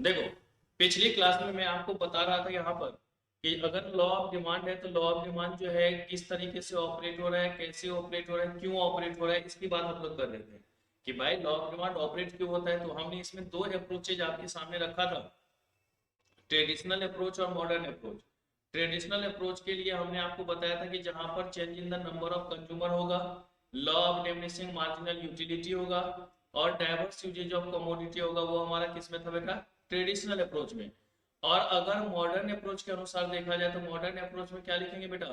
देखो, पिछली क्लास में मैं आपको बता रहा था यहाँ पर कि अगर लॉ ऑफ डिमांड है तो लॉ ऑफ डिमांड जो है किस तरीके से ऑपरेट हो रहा है, कैसे ऑपरेट हो रहा है, क्यों ऑपरेट हो रहा है, इसकी बात हम लोग कर रहे थे कि भाई लॉ ऑफ डिमांड ऑपरेट क्यों होता है। तो हमने इसमें दो अप्रोचेज आपके सामने रखा था, ट्रेडिशनल अप्रोच और मॉडर्न अप्रोच। ट्रेडिशनल अप्रोच के लिए हमने आपको बताया था कि जहां पर change in the number of consumer होगा, law of diminishing marginal utility होगा और डाइवर्स यूजेज ऑफ कमोडिटी होगा, वो हमारा किस में था बेटा, ट्रेडिशनल अप्रोच में। और अगर मॉडर्न अप्रोच के अनुसार देखा जाए तो मॉडर्न अप्रोच में क्या लिखेंगे बेटा,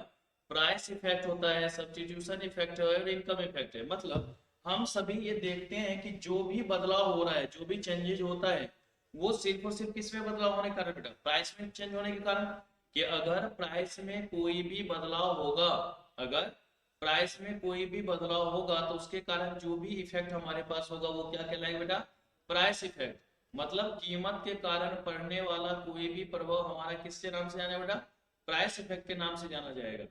प्राइस इफेक्ट होता है, सब्स्टिट्यूशन इफेक्ट है और इनकम इफेक्ट है। मतलब हम सभी ये देखते हैं कि जो भी बदलाव हो रहा है, जो भी चेंजेज होता है, वो सिर्फ और सिर्फ किस में बदलाव होने के कारण बेटा, प्राइस में चेंज होने के कारण। कि अगर प्राइस में कोई भी बदलाव होगा, अगर प्राइस में कोई भी बदलाव होगा तो उसके कारण जो भी इफेक्ट हमारे पास होगा वो क्या कहलाएगा बेटा, प्राइस इफेक्ट। मतलब कीमत के कारण पड़ने वाला कोई भी प्रभाव हमारा किसके नाम से जाना बेटा, प्राइस इफेक्ट के नाम से जाना जाएगा।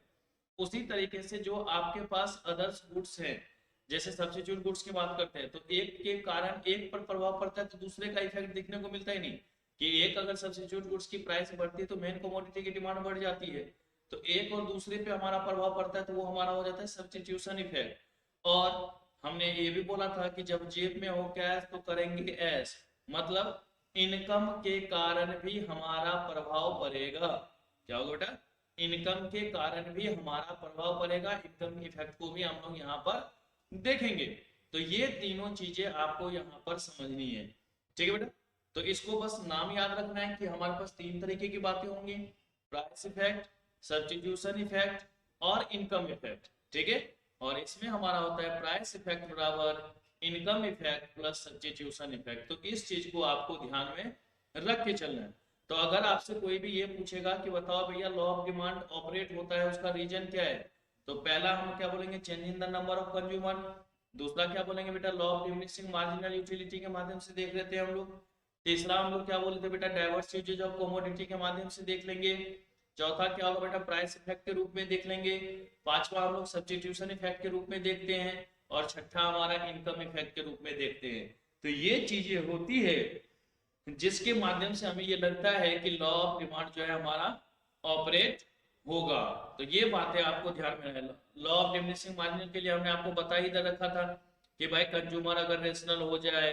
उसी तरीके से जो आपके पास अदर्स गुड्स हैं, जैसे सब्स्टिट्यूट गुड्स की बात करते हैं, तो एक के कारण एक पर प्रभाव पड़ता है तो दूसरे का इफेक्ट दिखने को मिलता ही नहीं। कि एक अगर सब्स्टिट्यूट गुड्स की प्राइस बढ़ती है तो मेन कमोडिटी की डिमांड बढ़ जाती है, तो एक और दूसरे पे हमारा प्रभाव पड़ता है तो वो हमारा हो जाता है सब्स्टिट्यूशन इफेक्ट। और हमने ये भी बोला था कि जब जेब में हो कैश तो करेंगे ऐश, मतलब इनकम के कारण भी हमारा प्रभाव पड़ेगा। क्या होगा बेटा, इनकम के कारण भी हमारा प्रभाव पड़ेगा, इनकम इफेक्ट को भी हम लोग यहाँ पर देखेंगे। तो ये तीनों चीजें आपको यहाँ पर समझनी है, ठीक है बेटा। तो इसको बस नाम याद रखना है कि हमारे पास तीन तरीके की बातें होंगी, प्राइस इफेक्ट, सब्स्टिट्यूशन इफेक्ट और इनकम इफेक्ट, ठीक है। और इसमें हमारा होता है प्राइस इफेक्ट बराबर income effect plus substitution effect. तो इस चीज को आपको ध्यान में रख के चलना है। तो अगर आपसे कोई भी ये पूछेगा कि बताओ भैया लॉ ऑफ डिमांड ऑपरेट होता है उसका रीजन क्या है, तो पहला हम क्या बोलेंगे, change in the number of consumer. दूसरा क्या बोलेंगे बेटा, law of diminishing marginal utility के माध्यम से देख लेते हैं हम लोग। तीसरा हम लोग क्या बोले थे बेटा, डाइवर्स यूजेज ऑफ कमोडिटी के माध्यम से देख लेंगे। चौथा क्या होगा बेटा, प्राइस इफेक्ट के रूप में देख लेंगे। पांचवा हम लोग सब्स्टिट्यूशन इफेक्ट के रूप में देखते हैं। और छठा हमारा इनकम इफेक्ट के रूप में देखते हैं। तो ये चीजें होती है जिसके माध्यम से हमें ये लगता है कि लॉ ऑफ डिमांड जो है हमारा ऑपरेट होगा। तो ये बातें आपको ध्यान में रहे। लॉ ऑफ डिमिनिशिंग मार्जिन के लिए हमने आपको बता ही दे रखा था कि भाई कंज्यूमर अगर रेशनल हो जाए,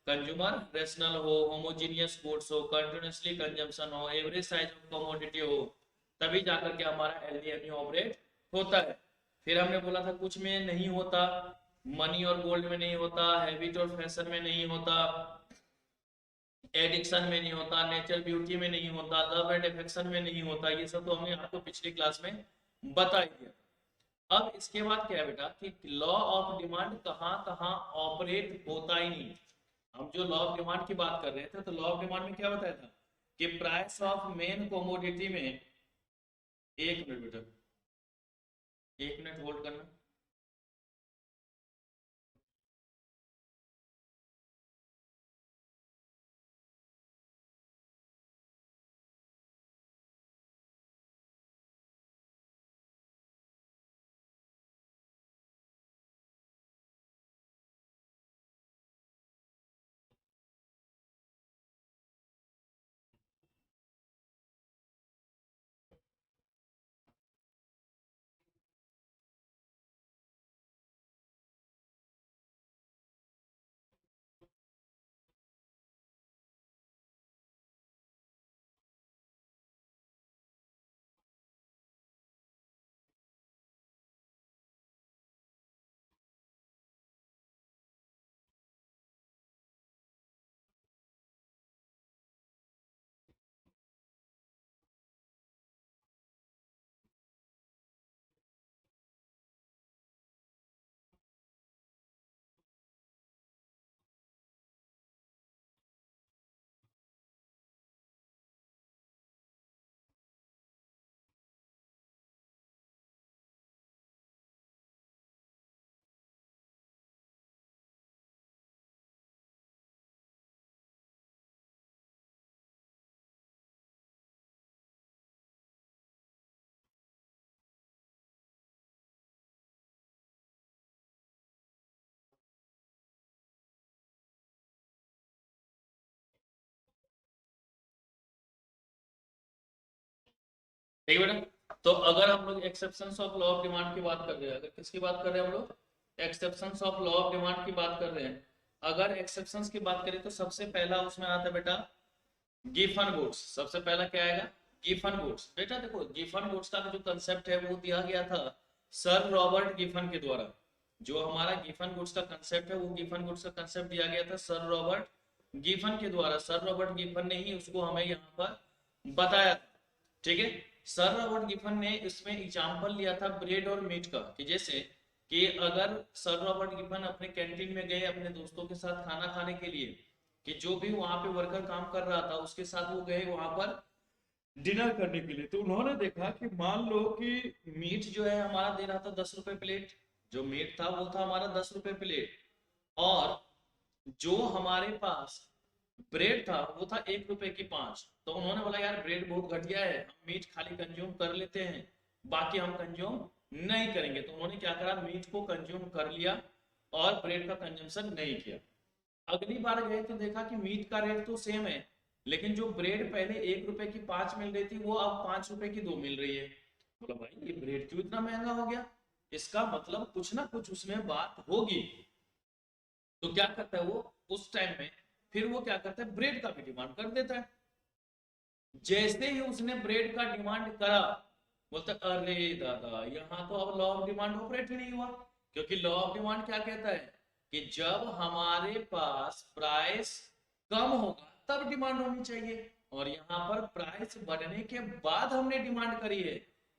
कंज्यूमर रेशनल हो, होमोजीनियस गुड्स हो, कंटिन्यूसली कंजम्पशन हो, एवरेज साइज ऑफ कमोडिटी हो, तभी जाकर के हमारा एलडीएमई ऑपरेट होता है। फिर हमने बोला था कुछ में नहीं होता, मनी और गोल्ड में नहीं होता, हैबिट और फैशन में नहीं होता, एडिक्शन में नहीं होता, नेचर ब्यूटी में नहीं होता, लव एंड अफेक्शन में नहीं होता। ये सब तो हमने आपको पिछली क्लास में बता ही दिया। अब इसके बाद क्या है बेटा कि लॉ ऑफ डिमांड कहाँ कहाँ ऑपरेट होता ही नहीं। हम जो लॉ ऑफ डिमांड की बात कर रहे थे तो लॉ ऑफ डिमांड में क्या बताया था कि प्राइस ऑफ मेन कमोडिटी में, एक मिनट बेटा, एक मिनट होल्ड करना। ठीक है बेटा। तो अगर हम लोग exceptions of law of demand की बात कर रहे हैं, अगर किसकी बात कर रहे हैं हम लोग, exceptions of law of demand की बात कर रहे हैं। अगर एक्सेप्शंस की बात करें तो सबसे पहला उसमें आता है बेटा गिवन गुड्स। सबसे पहला क्या आएगा, गिवन गुड्स। बेटा देखो गिवन गुड्स का जो कंसेप्ट है वो दिया गया था सर रॉबर्ट गिफन के द्वारा। जो हमारा गिवन गुड्स का कंसेप्ट है वो गिवन गुड्स का कंसेप्ट दिया गया था सर रॉबर्ट गिफन के द्वारा। सर रॉबर्ट गिफन ने ही उसको हमें यहाँ पर बताया, ठीक है। सर रॉबर्ट गिफन ने इसमें एग्जांपल लिया था ब्रेड और मीट का, कि जैसे कि अगर सर रॉबर्ट गिफन अपने कैंटीन में गए अपने दोस्तों के साथ खाना खाने के लिए, कि जो भी वहां पे वर्कर काम कर रहा था उसके साथ वो गए वहां पर डिनर करने के लिए, तो उन्होंने देखा कि मान लो कि मीट जो है हमारा दे रहा था 10 रुपए प्लेट। जो मीट था वो था हमारा 10 रुपए प्लेट, और जो हमारे पास ब्रेड था वो था 1 रुपए की 5। तो उन्होंने बोला यार ब्रेड बहुत घटिया है, हम मीट खाली कंज्यूम कर लेते हैं, बाकी हम कंज्यूम नहीं करेंगे। तो उन्होंने क्या करा, मीट को कंज्यूम कर लिया और ब्रेड का कंजम्पशन नहीं किया। अगली बार गए तो देखा कि मीट का रेट तो सेम है, लेकिन जो ब्रेड पहले 1 रुपए की 5 मिल रही थी वो अब 5 रुपए की 2 मिल रही है। बोला भाई ये ब्रेड क्यों इतना महंगा हो गया, इसका मतलब कुछ ना कुछ उसमें बात होगी। तो क्या करता है वो उस टाइम में, फिर वो क्या करता है ब्रेड का भी डिमांड कर देता है। जैसे ही उसने ब्रेड का डिमांड करा, बोलता अरे दादा यहाँ तो अब लॉ ऑफ डिमांड ऑपरेट ही नहीं हुआ। क्योंकि लॉ ऑफ डिमांड क्या कहता है कि जब हमारे पास प्राइस कम होगा तब डिमांड होनी चाहिए, और यहाँ पर प्राइस बढ़ने के बाद हमने डिमांड करी है,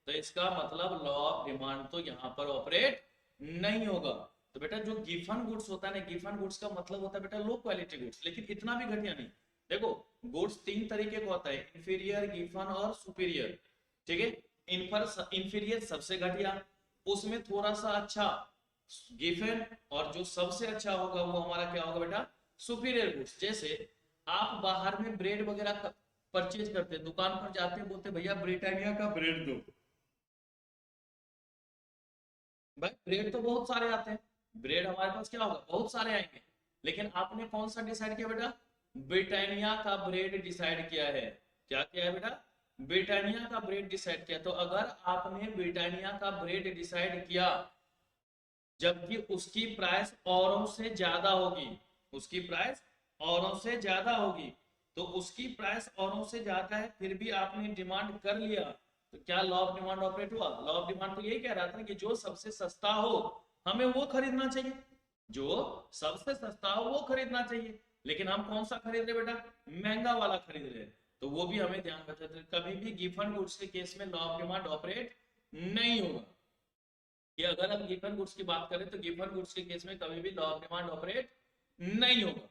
तो इसका मतलब लॉ ऑफ डिमांड तो यहाँ पर ऑपरेट नहीं होगा। तो बेटा जो गिवन गुड्स होता है ना, गिवन गुड्स का मतलब होता है बेटा लो क्वालिटी गुड्स, लेकिन इतना भी घटिया नहीं। देखो गुड्स 3 तरीके का होता है, इंफीरियर, गिवन और सुपीरियर, ठीक है। इंफीरियर सबसे घटिया, उसमें थोड़ा सा अच्छा गिवन, और जो सबसे अच्छा होगा वो हमारा क्या होगा बेटा सुपीरियर गुड्स। जैसे आप बाहर में ब्रेड वगैरह परचेज करते हैं, दुकान पर जाते हैं, बोलते भैया ब्रिटानिया का ब्रेड दो, भाई ब्रेड तो बहुत सारे आते हैं, ब्रेड हमारे पास क्या होगा बहुत सारे आएंगे, लेकिन आपने कौन सा डिसाइड किया बेटा, ब्रिटानिया का ब्रेड डिसाइड किया है। क्या किया है बेटा, ब्रिटानिया का ब्रेड डिसाइड किया। तो अगर आपने ब्रिटानिया का ब्रेड डिसाइड किया जबकि उसकी प्राइस औरों से ज्यादा होगी, उसकी प्राइस औरों से ज्यादा होगी, तो उसकी प्राइस औरों से ज्यादा है फिर भी आपने डिमांड कर लिया, तो क्या लॉ ऑफ डिमांड ऑपरेट हुआ। लॉ ऑफ डिमांड तो यही कह रहा था कि जो सबसे सस्ता हो हमें वो खरीदना चाहिए, जो सबसे सस्ता हो वो खरीदना चाहिए, लेकिन हम कौन सा खरीद रहे बेटा, महंगा वाला खरीद रहे। तो वो भी हमें ध्यान रखना चाहिए, कभी भी गिवन गुड्स के केस में लॉ ऑफ डिमांड ऑपरेट नहीं होगा। कि अगर हम गिवन गुड्स की बात करें तो गिवन गुड्स के केस में कभी भी लॉ ऑफ डिमांड ऑपरेट नहीं होगा।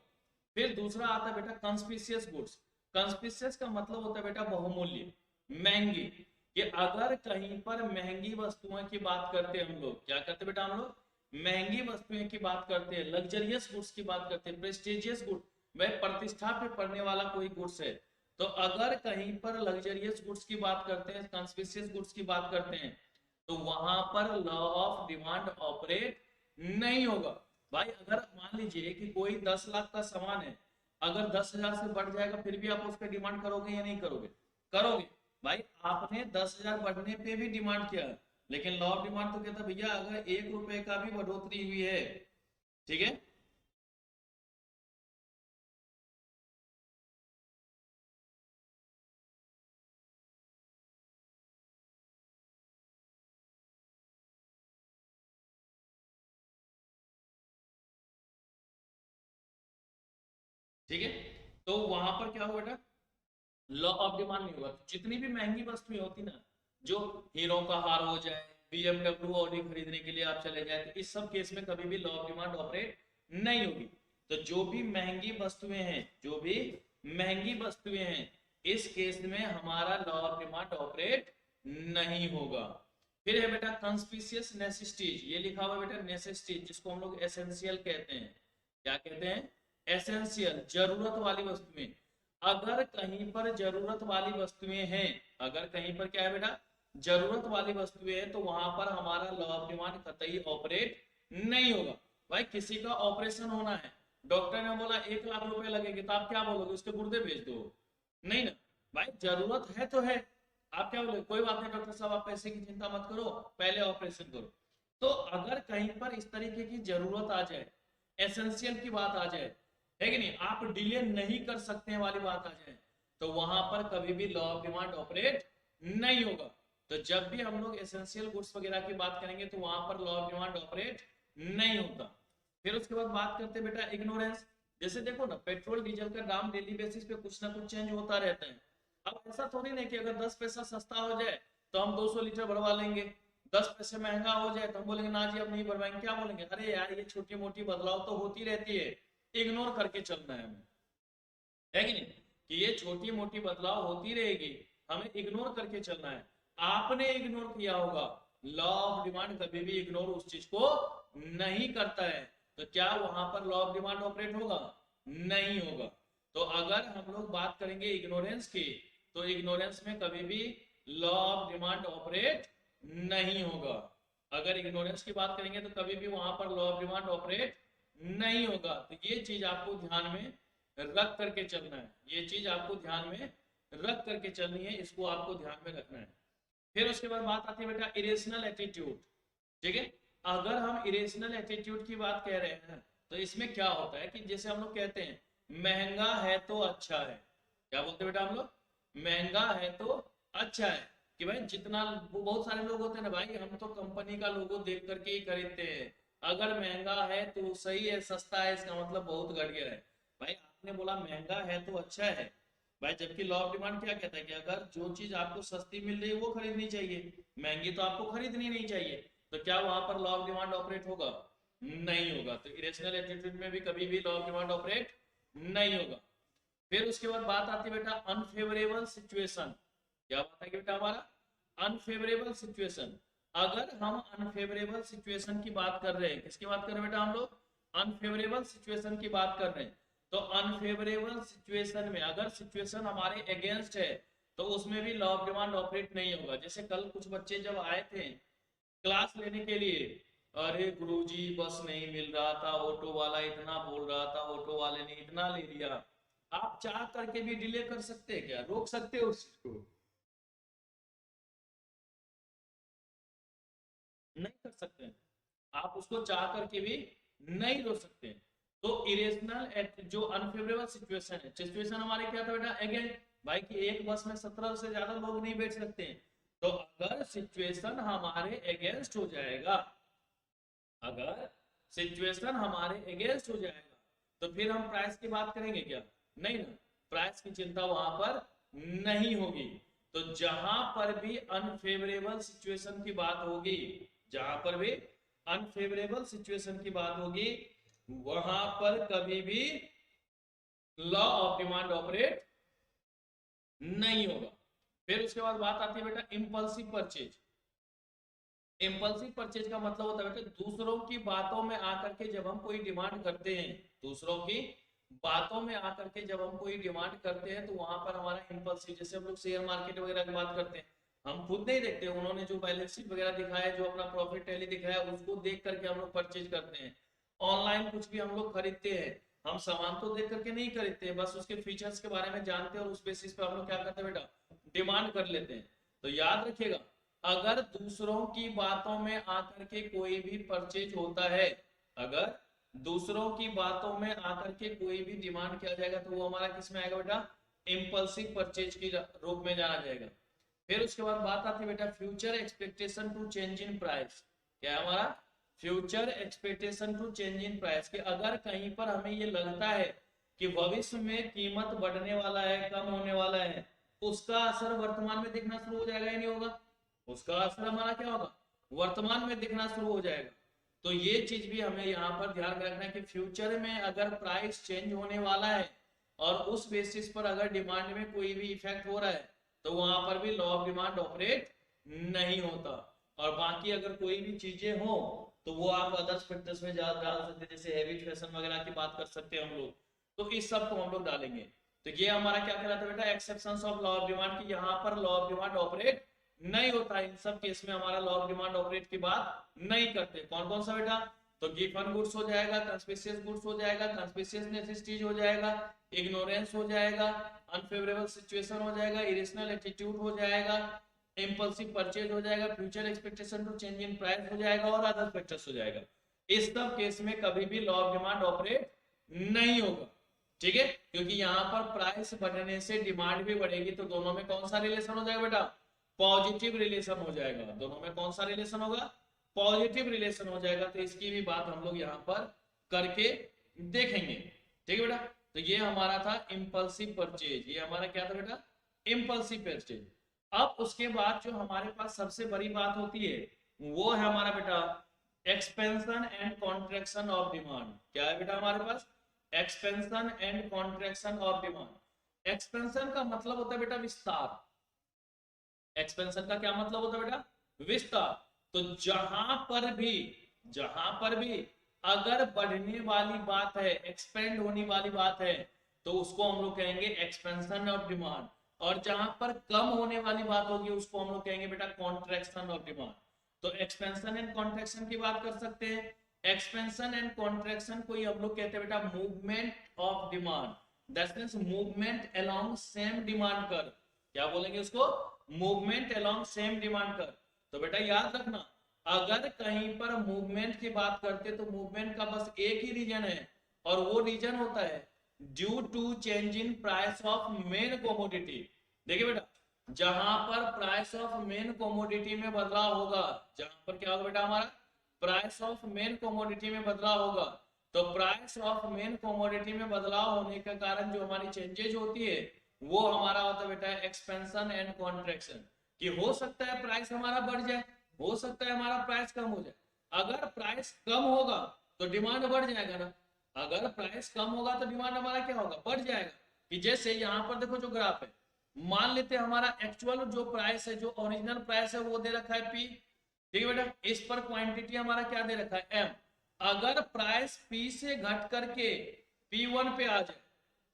फिर दूसरा आता है बेटा कंस्पिशियस गुड्स। कंस्पिशियस का मतलब होता है बेटा बहुमूल्य, महंगी। कि अगर कहीं पर महंगी वस्तुओं की बात करते हैं हम लोग, क्या करते बेटा हम लोग महंगी वस्तुएं की बात करते हैं, लग्जरियस गुड्स की बात करते हैं, प्रेस्टिजियस गुड, वह प्रतिष्ठा पे पड़ने वाला कोई गुड्स है। तो अगर कहीं पर लग्जरियस गुड्स की बात करते हैं, कंस्पिशियस गुड्स की बात करते हैं, तो वहां पर लॉ ऑफ डिमांड ऑपरेट नहीं होगा। भाई अगर मान लीजिए कि कोई 10 लाख का सामान है, अगर 10,000 से बढ़ जाएगा फिर भी आप उस पर डिमांड करोगे या नहीं करोगे, करोगे। भाई आपने 10,000 बढ़ने पे भी डिमांड किया, लेकिन लॉ ऑफ डिमांड तो कहता भैया अगर 1 रुपए का भी बढ़ोतरी हुई है, ठीक है, ठीक है, तो वहां पर क्या होगा बेटा लॉ ऑफ डिमांड नहीं हुआ। जितनी भी महंगी वस्तुएं होती ना, जो हीरो का हार हो जाए, बीएमडब्ल्यू ऑडी खरीदने के लिए आप चले जाए, तो इस सब केस में कभी भी लॉ ऑफ डिमांड ऑपरेट नहीं होगी। तो जो भी महंगी वस्तुएं हैं, जो भी महंगी वस्तुएं हैं, इस केस में हमारा लॉ ऑफ डिमांड ऑपरेट नहीं होगा। फिर है बेटा कंस्पिशियस नेसेसिटीज, ये लिखा हुआ है बेटा नेसेसिटीज, जिसको हम लोग एसेंशियल कहते हैं। क्या कहते हैं, एसेंशियल, जरूरत वाली वस्तुएं। अगर कहीं पर जरूरत वाली वस्तुएं हैं, अगर कहीं पर क्या है बेटा जरूरत वाली वस्तुएं हैं, तो वहां पर हमारा लॉ ऑफ डिमांड कतई ऑपरेट नहीं होगा। भाई किसी का ऑपरेशन होना है, डॉक्टर ने बोला 1 लाख रुपए लगेंगे, तो आप क्या बोलोगे उसके गुर्दे भेज दो, नहीं ना। भाई जरूरत है तो है, आप क्या बोले, कोई बात नहीं डॉक्टर साहब, आप पैसे की चिंता मत करो, पहले ऑपरेशन करो। तो अगर कहीं पर इस तरीके की जरूरत आ जाए, एसेंशियल की बात आ जाए, है कि नहीं, आप डिले नहीं कर सकते हैं वाली बात आ जाए, तो वहां पर कभी भी लॉ ऑफ डिमांड ऑपरेट नहीं होगा। तो जब भी हम लोग एसेंशियल गुड्स वगैरह की बात करेंगे तो वहां पर लॉ ऑफ डिमांड ऑपरेट नहीं होता। फिर उसके बाद बात करते हैं बेटा इग्नोरेंस। जैसे देखो ना, पेट्रोल डीजल का दाम डेली बेसिस पे कुछ ना कुछ चेंज होता रहता है। अब ऐसा थोड़ी नहीं कि अगर 10 पैसा सस्ता हो जाए तो हम 200 लीटर भरवा लेंगे, 10 पैसे महंगा हो जाए तो हम बोलेंगे ना जी अब नहीं भरवाएंगे। क्या बोलेंगे, अरे यार ये छोटी मोटी बदलाव तो होती रहती है, इग्नोर करके चलना है हमें, है कि नहीं, कि ये छोटी मोटी बदलाव होती रहेगी, हमें इग्नोर करके चलना है। आपने इग्नोर किया होगा, लॉ ऑफ डिमांड कभी भी इग्नोर उस चीज को नहीं करता है। तो क्या वहां पर लॉ ऑफ डिमांड ऑपरेट होगा, नहीं होगा। तो अगर हम लोग बात करेंगे इग्नोरेंस की, तो इग्नोरेंस में कभी भी लॉ ऑफ डिमांड ऑपरेट नहीं होगा। अगर इग्नोरेंस की बात करेंगे तो कभी भी वहां पर लॉ ऑफ डिमांड ऑपरेट नहीं होगा। तो ये चीज आपको ध्यान में रख करके चलना है, ये चीज आपको ध्यान में रख करके चलनी है, इसको आपको ध्यान में रखना है। फिर उसके बाद बात आती है बेटा इरेशनल एटीट्यूड। ठीक है, अगर हम इरेशनल एटीट्यूड की बात कह रहे हैं तो इसमें क्या होता है कि जैसे हम लोग कहते हैं महंगा है तो अच्छा है, क्या बोलते हैं बेटा हम लोग, महंगा है तो अच्छा है, कि भाई जितना, बहुत सारे लोग होते हैं ना भाई, हम तो कंपनी का लोगो देख करके ही खरीदते हैं, अगर महंगा है तो सही है, सस्ता है इसका मतलब बहुत घटिया है। भाई आपने बोला महंगा है तो अच्छा है भाई, जबकि लॉ ऑफ डिमांड क्या कहता है कि अगर जो चीज आपको सस्ती मिल रही है वो खरीदनी चाहिए, महंगी तो आपको खरीदनी नहीं चाहिए। तो क्या वहां पर लॉ ऑफ डिमांड ऑपरेट होगा, नहीं होगा। तो इरेशनल एटीट्यूड में भी कभी भी लॉ ऑफ डिमांड ऑपरेट नहीं होगा। फिर उसके बाद बात आती है बेटा अनफेवरेबल सिचुएशन। क्या बात है बेटा हमारा, अनफेवरेबल सिचुएशन। अगर हम अनफेवरेबल सिचुएशन की बात कर रहे हैं, किसकी बात कर रहे हैं बेटा हम लोग, अनफेवरेबल सिचुएशन की बात कर रहे हैं। तो अनफेवरेबल सिचुएशन में अगर सिचुएशन हमारे अगेंस्ट है तो उसमें भी लॉ ऑफ डिमांड ऑपरेट नहीं होगा। जैसे कल कुछ बच्चे जब आए थे क्लास लेने के लिए, अरे गुरुजी बस नहीं मिल रहा था, ऑटो वाला इतना बोल रहा था, ऑटो वाले ने इतना ले लिया। आप चाह करके भी डिले कर सकते हैं क्या, रोक सकते हो उस चीज को, नहीं कर सकते हैं। आप उसको चाह करके भी नहीं रोक सकते हैं। तो इरेशनल जो अनफेवरेबल सिचुएशन है, सिचुएशन हमारे क्या था बेटा अगेन, भाई कि एक बस में 17 से ज्यादा लोग नहीं बैठ सकते हैं। तो अगर सिचुएशन हमारे अगेंस्ट हो जाएगा, अगर सिचुएशन हमारे अगेंस्ट हो जाएगा तो फिर हम प्राइस की बात करेंगे क्या, नहीं ना, प्राइस की चिंता वहां पर नहीं होगी। तो जहां पर भी अनफेवरेबल सिचुएशन की बात होगी, जहां पर भी अनफेवरेबल सिचुएशन की बात होगी, वहां पर कभी भी लॉ ऑफ डिमांड ऑपरेट नहीं होगा। फिर उसके बाद बात आती है बेटा इंपल्सिव परचेज। इम्पल्सिव परचेज का मतलब होता है बेटा दूसरों की बातों में आकर के जब हम कोई डिमांड करते हैं, दूसरों की बातों में आकर के जब हम कोई डिमांड करते हैं तो वहां पर हमारा इम्पल्सिव, जैसे हम लोग शेयर मार्केट वगैरह की बात करते हैं, हम खुद नहीं देखते, उन्होंने जो बैलेंस शीट वगैरह दिखाया, जो अपना प्रॉफिट टैली दिखाया, उसको देख करके हम लोग परचेज करते हैं। ऑनलाइन कुछ भी हम लोग खरीदते हैं, हम सामान तो देख करके नहीं खरीदते हैं, बस उसके फीचर्स के बारे में जानते हैं और उस बेसिस पे हम लोग क्या करते हैं बेटा, डिमांड कर लेते हैं। तो याद रखिएगा, अगर दूसरों की बातों में आकर के कोई भी परचेज होता है, अगर दूसरों की बातों में आकर के कोई भी डिमांड किया जाएगा तो वो हमारा किस में आएगा बेटा, इम्पल्सिव परचेज की रूप में जाना जाएगा। फिर उसके बाद बात आती है बेटा future expectation to change in price. क्या है हमारा, future expectation to change in price, कि अगर कहीं पर हमें ये लगता है कि भविष्य में कीमत बढ़ने वाला है, कम होने वाला है, उसका असर वर्तमान में दिखना शुरू हो जाएगा या नहीं होगा, उसका असर हमारा क्या होगा, वर्तमान में दिखना शुरू हो जाएगा। तो ये चीज भी हमें यहाँ पर ध्यान में रखना है कि फ्यूचर में अगर प्राइस चेंज होने वाला है और उस बेसिस पर अगर डिमांड में कोई भी इफेक्ट हो रहा है तो वहां पर भी लॉ ऑफ डिमांड ऑपरेट नहीं होता। और बाकी अगर कोई भी चीजें हो तो वो आप अदर्स फैक्टर्स में डाल सकते हैं, जैसे हैबिट फैशन वगैरह की बात कर सकते हैं हम लोग, तो इस सब को हम लोग डालेंगे। तो ये हमारा क्या कहलाता है बेटा, exceptions of law of demand, की यहाँ पर लॉ ऑफ डिमांड ऑपरेट नहीं होता, इन सब केस में हमारा लॉ ऑफ डिमांड ऑपरेट की बात नहीं करते। कौन कौन सा बेटा, तो गिवन गुड्स हो जाएगा, कंस्पिशियस गुड्स हो जाएगा, कंस्पिशियस नेसेसिटीज हो जाएगा, इग्नोरेंस हो जाएगा, अनफेवरेबल सिचुएशन हो जाएगा, इरेशनल एटीट्यूड हो जाएगा, इम्पल्सिव परचेज हो जाएगा, future expectation to change in price हो जाएगा और अदर फैक्टर्स हो जाएगा। इस सब केस में कभी भी लॉ ऑफ डिमांड ऑपरेट नहीं होगा, ठीक है, क्योंकि यहाँ पर प्राइस बढ़ने से डिमांड भी बढ़ेगी, तो दोनों में कौन सा रिलेशन हो जाएगा बेटा, पॉजिटिव रिलेशन हो जाएगा। दोनों में कौन सा रिलेशन होगा, पॉजिटिव रिलेशन हो जाएगा। तो इसकी भी बात हम लोग यहाँ पर करके देखेंगे, ठीक है बेटा। तो ये हमारा था इम्पल्सिव परचेज, ये हमारा क्या था बेटा, इम्पल्सिव परचेज। अब उसके बाद जो हमारे पास सबसे बड़ी बात होती है वो है हमारा बेटा expansion and contraction of demand. क्या है बेटा हमारे पास, expansion and contraction of demand. Expansion का मतलब होता है बेटा विस्तार, एक्सपेंशन का क्या मतलब होता है बेटा, विस्तार। तो जहां पर भी अगर बढ़ने वाली बात है, एक्सपेंड होने वाली बात है, तो उसको हम लोग कहेंगे एक्सपेंशन ऑफ डिमांड, और जहां पर कम होने वाली बात होगी उसको हम लोग कहेंगे बेटा कॉन्ट्रैक्शन ऑफ डिमांड। तो एक्सपेंशन एंड कॉन्ट्रैक्शन की बात कर सकते हैं। एक्सपेंशन एंड कॉन्ट्रैक्शन को हम लोग कहते हैं बेटा movement of demand, that means movement along same demand curve. क्या बोलेंगे उसको, movement along same demand curve. तो बेटा याद रखना, अगर कहीं पर मूवमेंट की बात करते तो मूवमेंट का बस एक ही रीजन है, और वो रीजन होता है due to change in price of main commodity. देखिए बेटा, जहां पर प्राइस ऑफ मेन कोमोडिटी में बदलाव होगा, जहां पर क्या होगा बेटा हमारा प्राइस ऑफ मेन कोमोडिटी में बदलाव होगा, तो प्राइस ऑफ मेन कोमोडिटी में बदलाव होने के कारण जो हमारी चेंजेज होती है वो हमारा होता है बेटा एक्सपेंशन एंड कॉन्ट्रैक्शन। कि हो सकता है प्राइस हमारा बढ़ जाए, हो सकता है हमारा प्राइस कम हो जाए। अगर प्राइस कम होगा तो डिमांड बढ़ जाएगा ना, अगर प्राइस कम होगा तो डिमांड हमारा क्या होगा, बढ़ जाएगा। कि जैसे यहाँ पर देखो जो ग्राफ है, मान लेते हैं हमारा एक्चुअल जो प्राइस है, जो ओरिजिनल प्राइस है वो दे रखा है पी, ठीक है बेटा, इस पर क्वांटिटी हमारा क्या दे रखा है एम। अगर प्राइस पी से घट करके P1 पे आ जाए,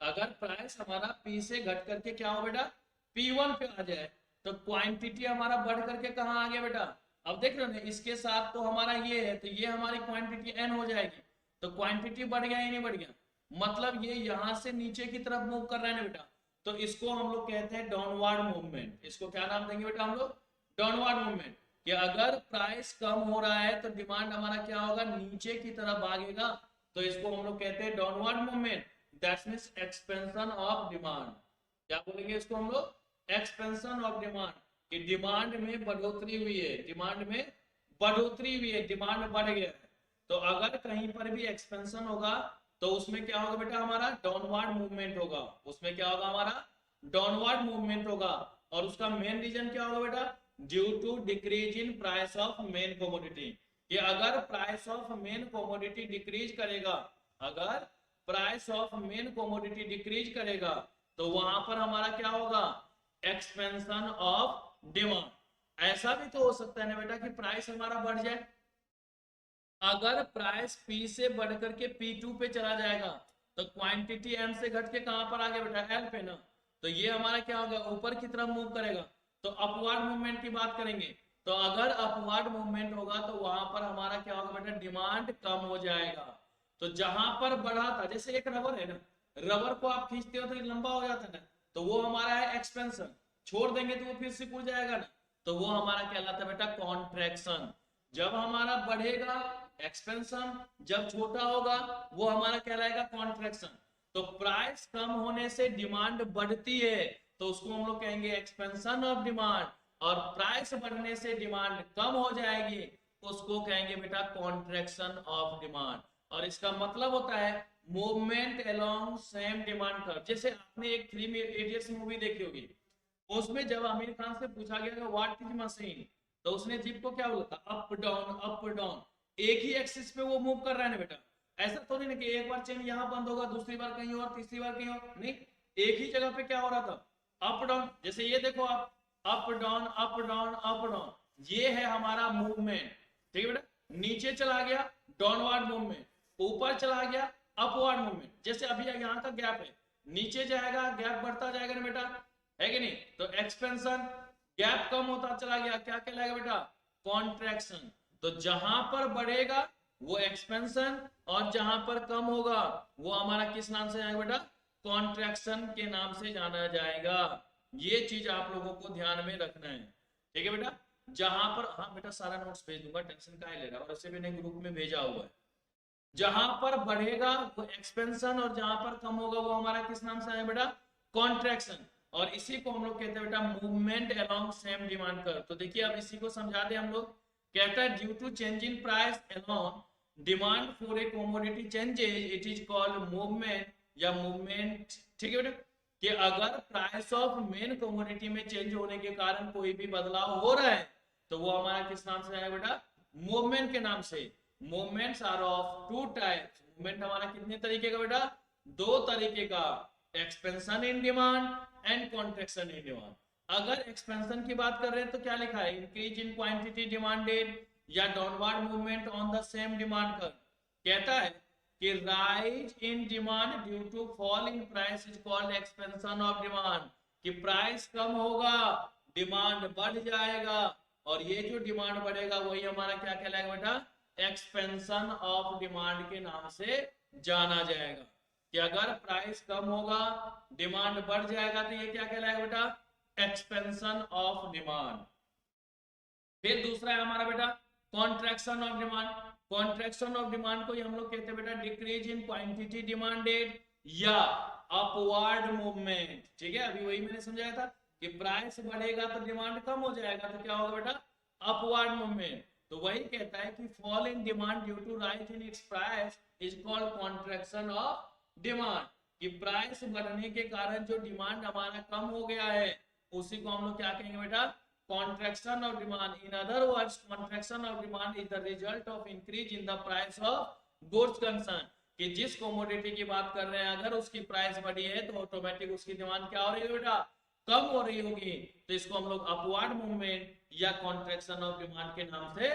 अगर प्राइस हमारा पी से घट करके क्या हो बेटा P1 पे आ जाए, तो क्वांटिटी हमारा बढ़ करके कहाँ आ गया बेटा, अब देख रहे हो ना इसके साथ तो हमारा ये है, तो ये हमारी क्वांटिटी एन हो जाएगी। तो क्वांटिटी बढ़ गया या नहीं बढ़ गया, मतलब ये यहां से नीचे की तरफ मूव कर रहा है ना बेटा, तो इसको हम लोग कहते हैं डाउनवर्ड मूवमेंट। इसको क्या नाम देंगे बेटा हम लोग, डाउनवर्ड मूवमेंट। कि अगर प्राइस कम हो रहा है तो डिमांड हमारा क्या होगा, नीचे की तरफ भागेगा, तो इसको हम लोग कहते हैं downward movement, that means expansion of demand. क्या बोलेंगे इसको हम लोग, एक्सपेंशन ऑफ डिमांड। कि डिमांड में बढ़ोतरी हुई है, डिमांड में बढ़ोतरी हुई है, डिमांड बढ़ गया है। तो अगर कहीं पर भी एक्सपेंशन होगा तो उसमें क्या होगा बेटा हमारा डाउनवर्ड मूवमेंट होगा, उसमें क्या होगा हमारा डाउनवर्ड मूवमेंट होगा। और उसका मेन रीजन क्या होगा बेटा, due to decrease in price of main commodity. कि अगर price of main commodity decrease करेगा, अगर price of main commodity decrease करेगा, तो वहां पर हमारा क्या होगा, एक्सपेंशन ऑफ डिमांड। ऐसा भी तो हो सकता है ना बेटा कि प्राइस हमारा बढ़ जाए, अगर प्राइस P से बढ़ करके P2 पे चला जाएगा, तो क्वांटिटी M से घट के कहां पर आ गया बेटा L पे ना, तो ये हमारा क्या होगा, ऊपर की तरफ मूव करेगा, तो अपवर्ड मूवमेंट की बात करेंगे। तो अगर अपवर्ड मूवमेंट होगा तो वहां पर हमारा क्या होगा बेटा, डिमांड कम हो जाएगा। तो जहां पर बढ़ा था, जैसे एक रबर है ना, रबर को आप खींचते हो तो लंबा हो जाता है ना, तो वो हमारा है एक्सपेंशन, छोड़ देंगे तो वो फिर से खुल जाएगा ना, तो वो हमारा कहलाता है बेटा कॉन्ट्रैक्शन। जब हमारा बढ़ेगा एक्सपेंशन, जब छोटा होगा वो हमारा कहलाएगा कॉन्ट्रैक्शन। तो प्राइस कम होने से डिमांड बढ़ती है तो उसको हम लोग कहेंगे एक्सपेंशन ऑफ डिमांड, और प्राइस बढ़ने से डिमांड कम हो जाएगी उसको कहेंगे बेटा कॉन्ट्रैक्शन ऑफ डिमांड। और इसका मतलब होता है movement along same demand curve. जैसे आपने एक 3 इडियट्स मूवी देखी होगी, उसमें जब आमिर खान से पूछा गया व्हाट इज मशीन, तो उसने जीप को क्या बोला था, अप डाउन अप डाउन, एक ही एक्सिस पे वो मूव कर रहा है ना बेटा। ऐसा तो नहीं ना कि एक बार चेन यहाँ बंद होगा, दूसरी बार कहीं और, तीसरी बार कहीं और, नहीं, एक ही जगह पे क्या हो रहा था, अप डाउन। जैसे ये देखो आप, up down up down up down, ये है हमारा मूवमेंट, ठीक है बेटा। नीचे चला गया डाउनवर्ड मूवमेंट, ऊपर चला गया अपवर्ड मूवमेंट। जैसे अभी यहाँ का गैप है, नीचे जाएगा गैप बढ़ता जाएगा ना बेटा, है कि नहीं, तो एक्सपेंशन, गैप कम होता चला गया क्या कहलाएगा बेटा, कॉन्ट्रैक्शन। तो जहां पर बढ़ेगा वो एक्सपेंशन, और जहां पर कम होगा वो हमारा किस नाम से आएगा बेटा, कॉन्ट्रैक्शन के नाम से जाना जाएगा। ये चीज आप लोगों को ध्यान में रखना है, ठीक है बेटा। जहां पर, हाँ बेटा सारा नोट्स भेज दूंगा, टेंशन काहे ले रहा है, और ऐसे भी नहीं ग्रुप में भेजा हुआ है। जहां पर बढ़ेगा वो एक्सपेंशन और जहां पर कम होगा वो हमारा किस नाम से आएगा बेटा, कॉन्ट्रैक्शन। और इसी को हम लोग कहते हैं बेटा movement along same demand curve. तो देखिए अब इसी को समझा दे हम लोग। कहता है due to change in price along demand for a commodity changes it is called movement या मूवमेंट, ठीक है बेटा। कि अगर प्राइस ऑफ मेन कमोडिटी में चेंज होने के कारण कोई भी बदलाव हो रहा है तो वो हमारा किस नाम से आएगा बेटा, मूवमेंट के नाम से। Movements are of two types. Movement हमारा कितने तरीके का बेटा, दो तरीके का, expansion in demand and contraction in demand. अगर एक्सपेंशन की बात कर रहे हैं तो क्या लिखा है, इंक्रीज इन क्वांटिटी डिमांडेड या downward movement on the same demand curve. कहता है कि rise in demand due to fall in price is called expansion of demand. कि प्राइस कम होगा, डिमांड बढ़ जाएगा, और ये जो डिमांड बढ़ेगा वही हमारा क्या कहलाएगा बेटा, एक्सपेंशन ऑफ डिमांड के नाम से जाना जाएगा। कि अगर प्राइस कम होगा, डिमांड बढ़ जाएगा, तो ये क्या कहलाएगा बेटा, एक्सपेंशन ऑफ डिमांड। फिर दूसरा है हमारा बेटा contraction of demand. Contraction of demand को हम लोग कहते हैं बेटा डिक्रीज इन क्वांटिटी डिमांडेड या अपवर्ड मूवमेंट। ठीक है, अभी वही मैंने समझाया था कि प्राइस बढ़ेगा तो डिमांड कम हो जाएगा, तो क्या होगा बेटा, अपवर्ड मूवमेंट। तो वही कहता है कि fall in demand due to rise in its price is called contraction of demand. कि प्राइस बढ़ने के कारण जो डिमांड हमारा कम हो गया है उसी को हम लोग क्या कहेंगे बेटा, contraction of demand. In other words, contraction of demand is the result of increase in the price of goods concerned. कि जिस commodity की बात कर रहे हैं अगर उसकी प्राइस बढ़ी है तो ऑटोमेटिक उसकी डिमांड क्या हो रही है बेटा, कम हो रही होगी। तो इसको हम लोग अपवर्ड मूवमेंट या कॉन्ट्रैक्शन ऑफ डिमांड के नाम से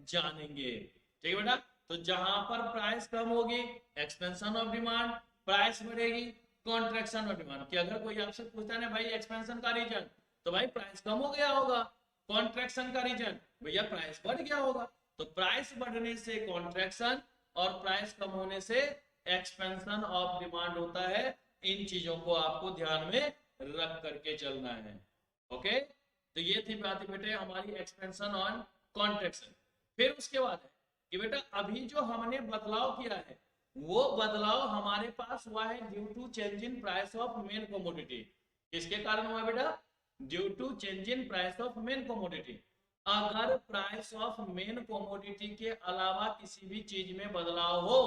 जानेंगे। ठीक है बेटा, तो जहां पर प्राइस कम होगी एक्सपेंशन ऑफ डिमांड, प्राइस बढ़ेगी कॉन्ट्रैक्शन ऑफ डिमांड। कि अगर कोई आपसे पूछता है ना भाई एक्सपेंशन का रीजन, तो भाई प्राइस कम हो गया होगा। कॉन्ट्रैक्शन का रीजन, भैया प्राइस बढ़ गया होगा। तो प्राइस बढ़ने से कॉन्ट्रैक्शन और प्राइस कम होने से एक्सपेंशन ऑफ डिमांड होता है। इन चीजों को आपको ध्यान में रख करके चलना है। ओके, तो ये थी बात बेटे हमारी एक्सपेंशन ऑन कॉन्ट्रैक्शन। फिर उसके बाद है कि बेटा अभी जो हमने बदलाव किया है वो बदलाव हमारे पास हुआ है due to change in price of main commodity. किसके कारण हुआ बेटा, due to change in price of main commodity. अगर प्राइस ऑफ मेन कमोडिटी के अलावा किसी भी चीज में बदलाव हो,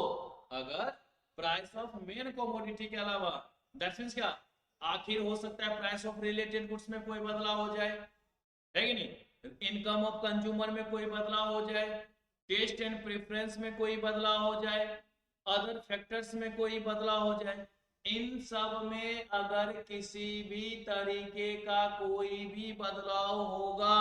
अगर प्राइस ऑफ मेन कमोडिटी के अलावा, दैट मींस क्या, आखिर हो सकता है प्राइस ऑफ रिलेटेड गुड्स में कोई बदलाव हो जाए, है कि नहीं, इनकम ऑफ कंज्यूमर में कोई बदलाव हो जाए, टेस्ट एंड प्रेफरेंस में कोई बदलाव हो जाए, अदर फैक्टर्स में कोई बदलाव हो जाए। इन सब में अगर किसी भी तरीके का कोई भी बदलाव होगा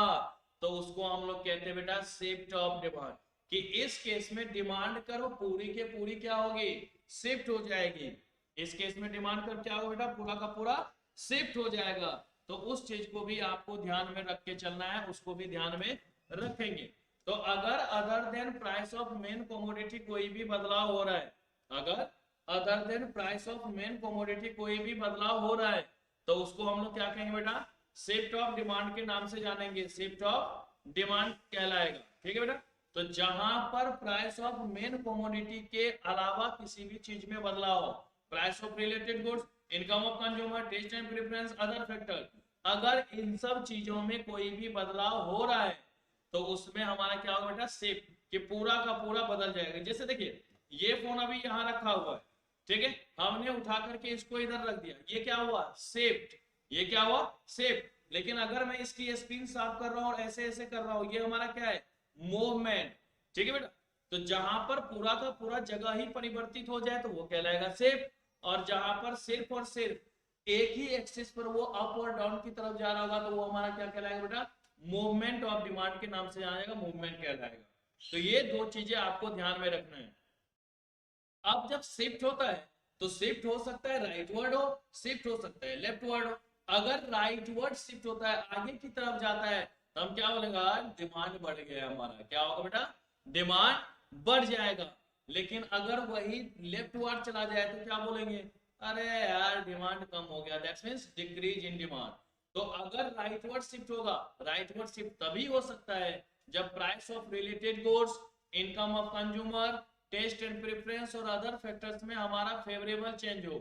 तो उसको हम लोग कहते हैं बेटा शिफ्ट ऑफ डिमांड। कि इस केस में डिमांड कर्व पूरी के पूरी क्या होगी, शिफ्ट हो जाएगी। इस केस में डिमांड कर्व क्या होगा बेटा, पूरा का पूरा शिफ्ट हो जाएगा। तो उस चीज को भी आपको ध्यान में रख के चलना है, उसको भी ध्यान में रखेंगे। तो अगर other than price of main commodity कोई भी बदलाव हो रहा है, अगर other than price of main commodity कोई भी बदलाव हो रहा है तो उसको हम लोग क्या कहेंगे बेटा, शिफ्ट ऑफ डिमांड के नाम से जानेंगे, शिफ्ट ऑफ डिमांड कहलाएगा। ठीक है बेटा, तो जहां पर प्राइस ऑफ मेन कमोडिटी के अलावा किसी भी चीज में बदलाव हो, price of related goods, income of consumer, taste and preference, other factor, अगर इन सब चीजों में कोई भी बदलाव हो रहा है तो उसमें हमारा क्या होगा बेटा, शिफ्ट, कि पूरा का पूरा बदल जाएगा। जैसे देखिए ये फोन अभी यहाँ रखा हुआ है, ठीक है, हमने उठा करके इसको इधर रख दिया, ये क्या हुआ, शिफ्ट, ये क्या हुआ, शिफ्ट। लेकिन अगर मैं इसकी स्क्रीन साफ कर रहा हूँ और ऐसे ऐसे कर रहा हूँ, ये हमारा क्या है, मूवमेंट। ठीक है बेटा, तो जहां पर पूरा का पूरा जगह ही परिवर्तित हो जाए तो वो कहलाएगा शिफ्ट, और जहां पर सिर्फ और सिर्फ एक ही एक्सिस पर वो अप और डाउन की तरफ जा रहा होगा तो वो हमारा क्या कहलाएगा बेटा, मूवमेंट ऑफ डिमांड के नाम से जाएगा, मूवमेंट कहलाएगा। तो ये दो चीजें आपको ध्यान में रखना है। अब जब शिफ्ट होता है तो शिफ्ट हो सकता है राइटवर्ड हो, शिफ्ट हो सकता है लेफ्टवर्ड हो। अगर राइटवर्ड शिफ्ट होता है, आगे की तरफ जाता है, तो हम क्या बोलेगा, डिमांड बढ़ गया हमारा, क्या होगा बेटा, डिमांड बढ़ जाएगा। लेकिन अगर वही लेफ्टवर्ड चला जाए तो क्या बोलेंगे, अरे यार डिमांड कम हो गया, that's means decrease in demand. तो अगर राइटवर्ड शिफ्ट होगा, राइटवर्ड शिफ्ट तभी हो सकता है जब price of related goods, income of consumer, taste and preference और अदर फैक्टर्स में हमारा फेवरेबल चेंज हो।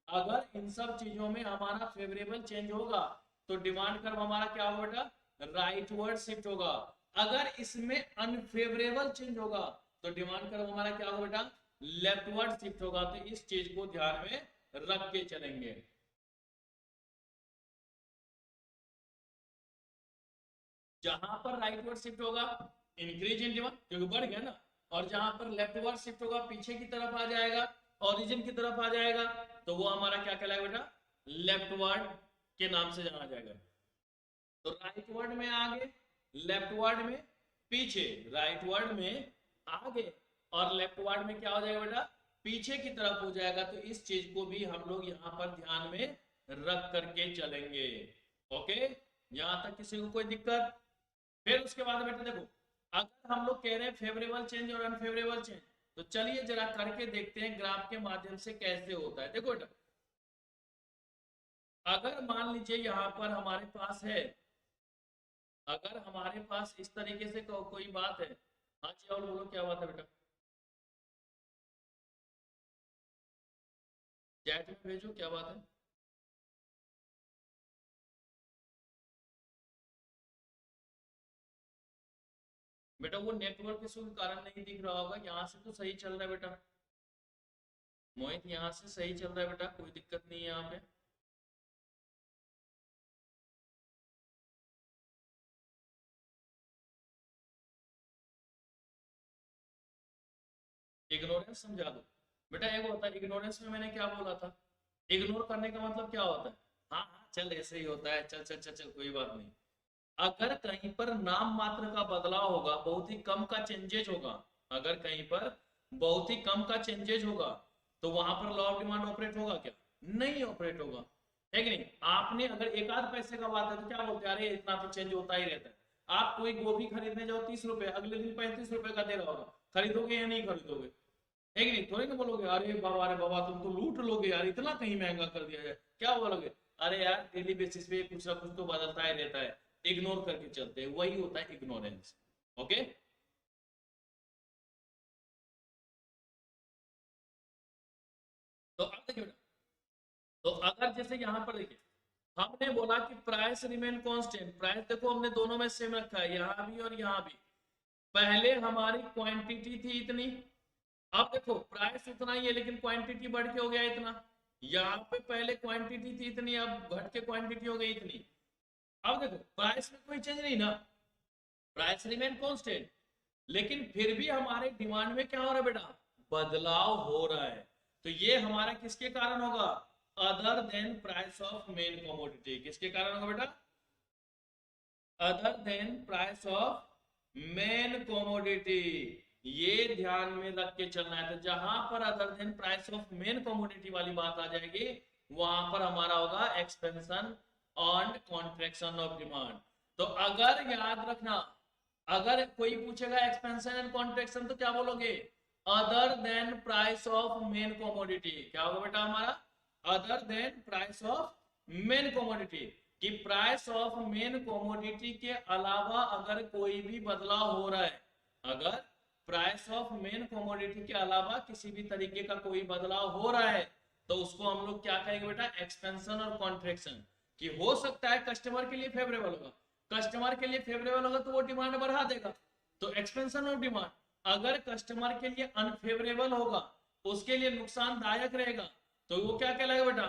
अगर इन सब चीजों में हमारा फेवरेबल चेंज होगा तो डिमांड कर्व हमारा क्या होगा बेटा, राइटवर्ड शिफ्ट होगा। अगर इसमें अनफेवरेबल चेंज होगा तो डिमांड कर्व हमारा क्या होगा बेटा, लेफ्टवर्ड शिफ्ट होगा। तो इस चीज को ध्यान में रख के चलेंगे। जहां पर राइटवर्ड शिफ्ट होगा इंक्रीज इन डिमांड क्योंकि बढ़ गया ना, और जहां पर लेफ्टवर्ड शिफ्ट होगा पीछे की तरफ आ जाएगा, ओरिजिन की तरफ आ जाएगा, तो वो हमारा क्या कहलाएगा बेटा, लेफ्टवर्ड के नाम से जाना जाएगा। तो राइटवर्ड में आगे, लेफ्टवर्ड में पीछे, राइटवर्ड में आगे और लेफ्टवर्ड में क्या हो जाएगा बेटा, पीछे की तरफ हो जाएगा। तो इस चीज को भी हम लोग यहाँ पर ध्यान में रख करके चलेंगे। ओके, यहां तक किसी को कोई दिक्कत? फिर उसके बाद बेटा देखो, अगर हम लोग कह रहे हैं फेवरेबल चेंज और अनफेवरेबल चेंज, तो चलिए जरा करके देखते हैं ग्राफ के माध्यम से कैसे होता है। देखो बेटा, अगर मान लीजिए यहां पर हमारे पास है, अगर हमारे पास इस तरीके से कोई बात है। हाँ जी, और बोलो क्या बात है बेटा, चैट में भेजो क्या बात है। बेटा वो नेटवर्क इशू के कारण नहीं दिख रहा होगा, यहाँ से तो सही चल रहा है बेटा। मोहित यहाँ से सही चल रहा है बेटा, कोई दिक्कत नहीं है यहाँ पे। इग्नोरेंस समझा दो बेटा। एक होता है इग्नोरेंस में मैंने क्या बोला था, इग्नोर करने का मतलब क्या होता है, हाँ हाँ चल ऐसे ही होता है, चल चल चल चल कोई बात नहीं। अगर कहीं पर नाम मात्र का बदलाव होगा, बहुत ही कम का चेंजेज होगा, अगर कहीं पर बहुत ही कम का चेंजेज होगा, तो वहां पर लॉ ऑफ डिमांड ऑपरेट होगा क्या, नहीं ऑपरेट होगा, है कि नहीं। आपने अगर एक आध पैसे का बात है तो क्या बोलते हैं, अरे इतना तो चेंज होता ही रहता है। आप कोई गोभी खरीदने जाओ 30 रुपए, अगले दिन 35 रुपए का दे रहा होगा, खरीदोगे या नहीं खरीदोगे, है कि नहीं। थोड़ी ना बोलोगे अरे बाबा तुम तो लूट लोगे यार, इतना कहीं महंगा कर दिया जाए, क्या बोलोगे, अरे यार डेली बेसिस पे कुछ ना कुछ तो बदलता ही रहता है, इग्नोर करके चलते हैं, वही होता है इग्नोरेंस। ओके, तो अब देखिए, तो अगर जैसे यहां पर देखिए, हमने बोला कि प्राइस रिमेन कांस्टेंट, प्राइस देखो हमने दोनों में सेम रखा है, यहां भी और यहां भी। पहले हमारी क्वांटिटी थी इतनी, अब देखो प्राइस उतना ही है लेकिन क्वांटिटी बढ़ के हो गया इतना। यहाँ पे पहले क्वांटिटी थी इतनी, अब घट के क्वांटिटी हो गई इतनी। अब देखो प्राइस में कोई चेंज नहीं ना, प्राइस रिमेन कांस्टेंट, लेकिन फिर भी हमारे डिमांड में क्या हो रहा है बेटा, बदलाव हो रहा है। तो ये हमारा किसके कारण होगा, other than price of main commodity, किसके कारण होगा बेटा, other than price of main commodity. ये ध्यान में रख के चलना है। तो जहां पर other than price of main commodity वाली बात आ जाएगी, वहां पर हमारा होगा एक्सपेंशन और कॉन्ट्रैक्शन ऑफ डिमांड। तो अगर याद रखना, अगर कोई पूछेगा एक्सपेंशन एंड कॉन्ट्रैक्शन तो क्या बोलोगे, other than price of main commodity. क्या होगा बेटा हमारा, other than price of main commodity, कि प्राइस ऑफ मेन कमोडिटी के अलावा अगर कोई भी बदलाव हो रहा है, अगर प्राइस ऑफ मेन कमोडिटी के अलावा किसी भी तरीके का कोई बदलाव हो रहा है, तो उसको हम लोग क्या कहेंगे बेटा, एक्सपेंशन और कॉन्ट्रैक्शन। कि हो सकता है कस्टमर के लिए फेवरेबल होगा, कस्टमर के लिए फेवरेबल होगा तो वो डिमांड बढ़ा देगा, तो एक्सपेंशन ऑफ डिमांड। अगर कस्टमर के लिए अनफेवरेबल होगा, उसके लिए नुकसानदायक रहेगा, तो वो क्या कहलाएगा बेटा,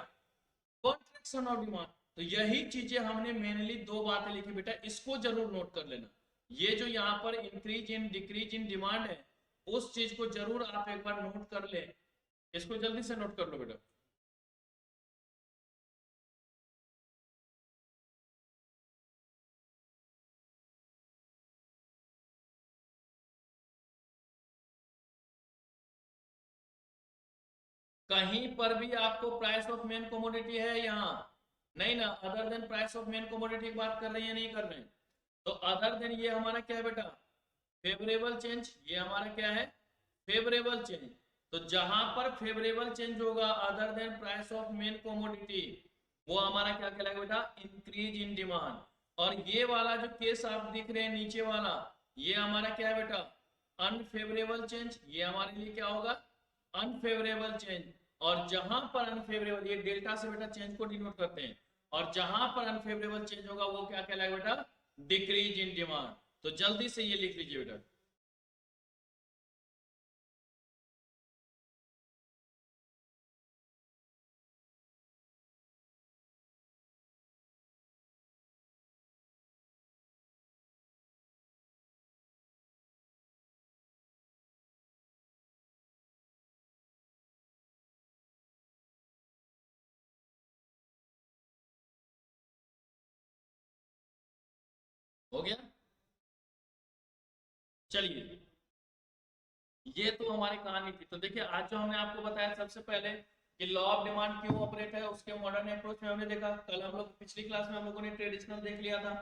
कॉन्ट्रैक्शन ऑफ डिमांड। तो यही चीजें हमने मेनली दो बातें लिखी बेटा, इसको जरूर नोट कर लेना। ये जो यहाँ पर increase in decrease in demand है, उस चीज को जरूर आप एक बार नोट कर ले, इसको जल्दी से नोट कर लो बेटा। कहीं पर भी आपको प्राइस ऑफ मेन कमोडिटी है यहाँ, नहीं ना, other than price of main commodity की बात कर रहे हैं नहीं कर रहे हैं। तो अदर देन ये हमारा क्या है बेटा, फेवरेबल चेंज, ये हमारा क्या है, फेवरेबल चेंज। तो जहां पर फेवरेबल चेंज होगा other than price of main commodity, वो हमारा क्या कहलाएगा बेटा, इंक्रीज इन डिमांड। और ये वाला जो केस आप देख रहे हैं नीचे वाला, ये हमारा क्या है बेटा, अनफेवरेबल चेंज। ये हमारे लिए क्या होगा, अनफेवरेबल चेंज। और जहां पर अनफेवरेबल, ये डेल्टा से बेटा चेंज को डिनोट करते हैं, और जहां पर अनफेवरेबल चेंज होगा वो क्या कहलाएगा बेटा, डिक्रीज इन डिमांड। तो जल्दी से ये लिख लीजिए बेटा। हो गया, चलिए ये तो हमारी कहानी थी। तो देखिए आज जो हमने आपको बताया सबसे पहले कि लॉ ऑफ डिमांड क्यों ऑपरेट है, उसके मॉडर्न अप्रोच में हमने देखा। कल हम लोग पिछली क्लास में हम लोगों ने ट्रेडिशनल देख लिया था,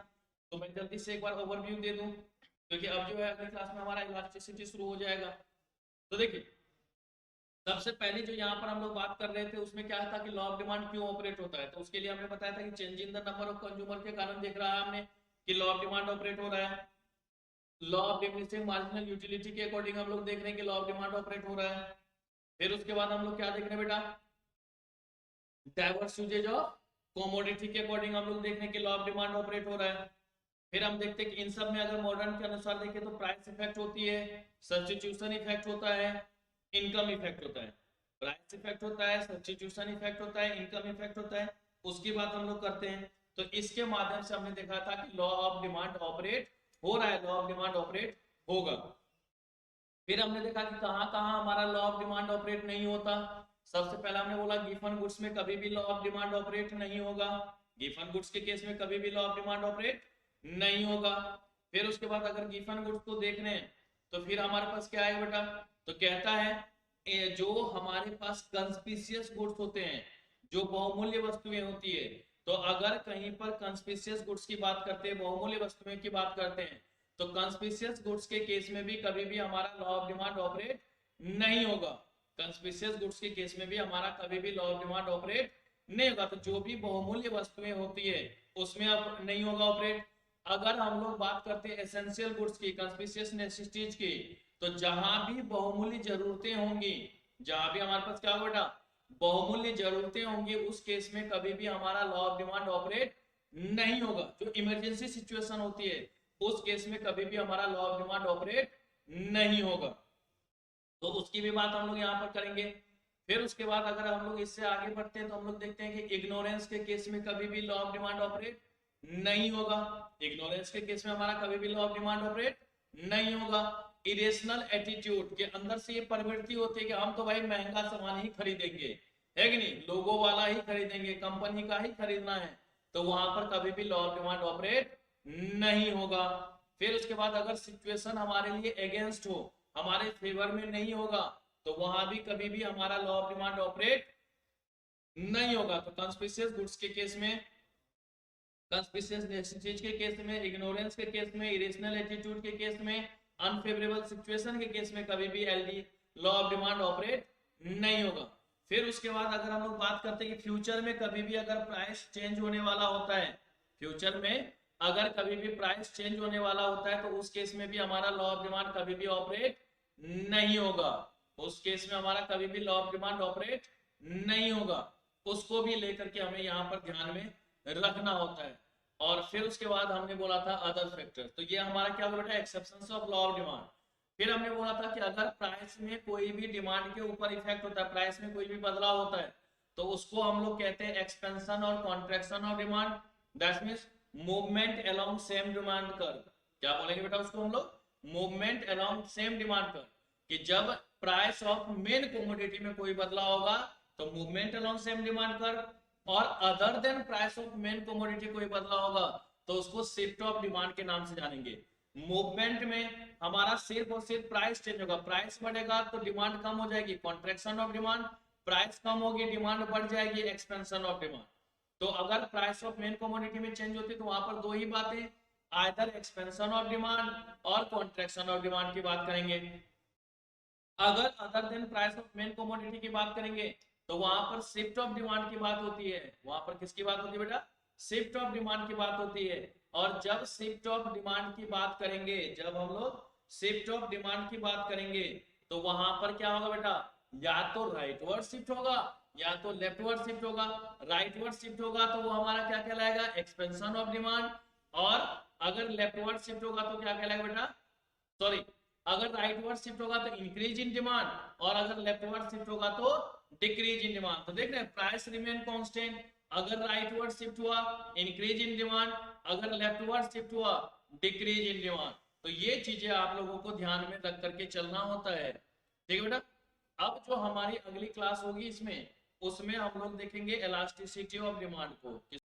तो मैं जल्दी से एक बार ओवरव्यू दे दूं, क्योंकि अब जो है अगली क्लास में हमारा इलास्टिसिटी शुरू हो जाएगा। तो देखिए सबसे पहले जो यहाँ पर हम लोग बात कर रहे थे उसमें क्या था कि लॉ ऑफ डिमांड क्यों ऑपरेट होता है। तो उसके लिए हमने बताया था कि change in the number of consumer के कारण देख रहा है हमने कि लॉ ऑफ डिमांड ऑपरेट हो रहा है। Law of diminishing marginal utility के अकॉर्डिंग हम लोग देख रहे हैं कि लॉ ऑफ डिमांड ऑपरेट हो रहा है। फिर उसके बाद हम लोग क्या देख रहे हैं बेटा, डाइवर्स यूजेज ऑफ कमोडिटी के अकॉर्डिंग हम लोग देख रहे हैं कि लॉ ऑफ डिमांड ऑपरेट हो रहा है। फिर हम देखते हैं कि इन सब में अगर मॉडर्न के अनुसार देखें तो प्राइस इफेक्ट होती है, सब्स्टिट्यूशन इफेक्ट होता है, इनकम इफेक्ट होता है। प्राइस इफेक्ट होता है, सब्स्टिट्यूशन इफेक्ट होता है, इनकम इफेक्ट होता है। उसकी बात हम लोग करते हैं। तो इसके माध्यम से हमने देखा था कि लॉ ऑफ डिमांड ऑपरेट हो रहा है, लॉ ऑफ डिमांड ऑपरेट होगा। फिर हमने देखा कि कहां कहां हमारा लॉ ऑफ डिमांड ऑपरेट नहीं होता। सबसे पहला हमने बोला गिवन गुड्स में कभी भी लॉ ऑफ डिमांड ऑपरेट नहीं होगा। गिवन गुड्स के केस में कभी भी लॉ ऑफ डिमांड ऑपरेट नहीं होगा। फिर उसके बाद अगर गिवन गुड्स को देख रहे हैं तो फिर हमारे पास क्या है बेटा, तो कहता है जो हमारे पास कंस्पिशियस गुड्स होते हैं, जो बहुमूल्य वस्तुएं होती है, तो अगर कहीं पर कंस्पिशियस गुड्स की बात करते हैं, बहुमूल्य वस्तुएं की बात करते हैं, तो कंस्पिशियस गुड्स के केस में भी कभी भी हमारा लॉ ऑफ डिमांड ऑपरेट नहीं होगा। कंस्पिशियस गुड्स के केस में भी हमारा कभी भी लॉ ऑफ डिमांड ऑपरेट नहीं होगा। तो जो भी बहुमूल्य वस्तुएं होती है उसमें अब नहीं होगा ऑपरेट। अगर हम लोग बात करते हैं एसेंशियल गुड्स की, कंस्पिशियस नेसेसिटीज की, तो जहां भी बहुमूल्य जरूरतें होंगी, जहां भी हमारे पास क्या होगा बेटा, बहुमूल्य जरूरतें होंगी, उस केस में कभी भी हमारा लॉ ऑफ डिमांड ऑपरेट नहीं होगा। जो इमरजेंसी सिचुएशन होती है उस केस में कभी भी हमारा लॉ ऑफ डिमांड ऑपरेट नहीं होगा। तो उसकी भी बात हम लोग यहाँ पर करेंगे। फिर उसके बाद अगर हम लोग इससे आगे बढ़ते हैं तो हम लोग देखते हैं कि इग्नोरेंस के केस में कभी भी लॉ ऑफ डिमांड ऑपरेट नहीं होगा। इग्नोरेंस के केस में हमारा कभी भी लॉ ऑफ डिमांड ऑपरेट नहीं होगा। इरेशनल एटीट्यूड के अंदर से ये प्रवृत्ति होती है कि हम तो भाई महंगा सामान ही खरीदेंगे, है कि नहीं, लोगो वाला ही खरीदेंगे, कंपनी का ही खरीदना है, तो वहां पर कभी भी लॉ ऑफ डिमांड ऑपरेट नहीं होगा। फिर उसके बाद अगर सिचुएशन हमारे लिए अगेंस्ट हो, हमारे फेवर में नहीं होगा, तो वहां भी कभी भी हमारा लॉ ऑफ डिमांड ऑपरेट नहीं होगा। तो कंस्पिशियस गुड्स के केस में, कंस्पिशियस नेसेसिटीज के केस में, इग्नोरेंस के केस में, इरेशनल एटीट्यूड के केस में, अनफेवरेबल सिचुएशन के केस में कभी भी LD law of demand operate नहीं होगा। फिर उसके बाद अगर हम लोग बात करते हैं कि फ्यूचर में कभी भी अगर प्राइस चेंज होने वाला होता है, फ्यूचर में अगर कभी भी प्राइस चेंज होने वाला होता है, तो उस केस में भी हमारा लॉ ऑफ डिमांड कभी भी ऑपरेट नहीं होगा। उस केस में हमारा कभी भी लॉ ऑफ डिमांड ऑपरेट नहीं होगा। उसको भी लेकर के हमें यहाँ पर ध्यान में रखना होता है। और फिर उसके बाद हमने बोला था अदर फैक्टर, तो ये हमारा क्या होगा बेटा, exceptions of law of demand. फिर हमने बोला था कि अगर प्राइस में कोई भी डिमांड के ऊपर इफेक्ट होता है, प्राइस में कोई भी बदलाव होता है, तो उसको हम लोग कहते हैं एक्सपेंशन और contraction of demand. That means movement along same demand curve. क्या बोलेंगे बेटा उसको हम लोग, movement along same demand curve. कि जब प्राइस ऑफ मेन कमोडिटी में कोई बदलाव होगा तो movement along same demand curve, और other than price of main commodity कोई बदलाव होगा तो उसको शिफ्ट ऑफ डिमांड के नाम से जानेंगे। मूवमेंट में हमारा सिर्फ और सिर्फ प्राइस चेंज होगा, प्राइस बढ़ेगा तो डिमांड कम हो जाएगी, कॉन्ट्रैक्शन ऑफ डिमांड, प्राइस कम होगी डिमांड बढ़ जाएगी, एक्सपेंशन ऑफ डिमांड। तो अगर प्राइस ऑफ मेन कमोडिटी में चेंज होती है तो वहां पर दो ही बातें, आइदर एक्सपेंशन ऑफ डिमांड और कॉन्ट्रैक्शन ऑफ डिमांड की बात करेंगे। अगर other than price of main commodity की बात करेंगे तो वहां पर शिफ्ट ऑफ डिमांड की बात होती है। वहां पर किसकी बात होती है बेटा? शिफ्ट ऑफ डिमांड की बात होती है। और जब शिफ्ट ऑफ डिमांड की बात करेंगे, जब हम लोग शिफ्ट ऑफ डिमांड की बात करेंगे तो वहां पर क्या होगा बेटा? या तो राइटवर्ड शिफ्ट होगा या तो लेफ्टवर्ड शिफ्ट होगा। राइटवर्ड शिफ्ट होगा तो वो हमारा क्या कहलाएगा? Expansion of demand. और अगर लेफ्टवर्ड शिफ्ट होगा तो क्या कहलाएगा बेटा? सॉरी, अगर राइटवर्ड शिफ्ट होगा तो इंक्रीज इन डिमांड और अगर लेफ्टवर्ड शिफ्ट होगा तो डिक्रीज इन डिमांड। तो देख रहे हैं प्राइस रिमेन कांस्टेंट। अगर राइटवर्ड शिफ्ट हुआ इंक्रीज इन डिमांड, अगर लेफ्टवर्ड शिफ्ट हुआ डिक्रीज इन डिमांड। तो ये चीजें आप लोगों को ध्यान में रख करके चलना होता है। ठीक है बेटा। अब जो हमारी अगली क्लास होगी इसमें, उसमें हम लोग देखेंगे इलास्टिसिटी ऑफ डिमांड को।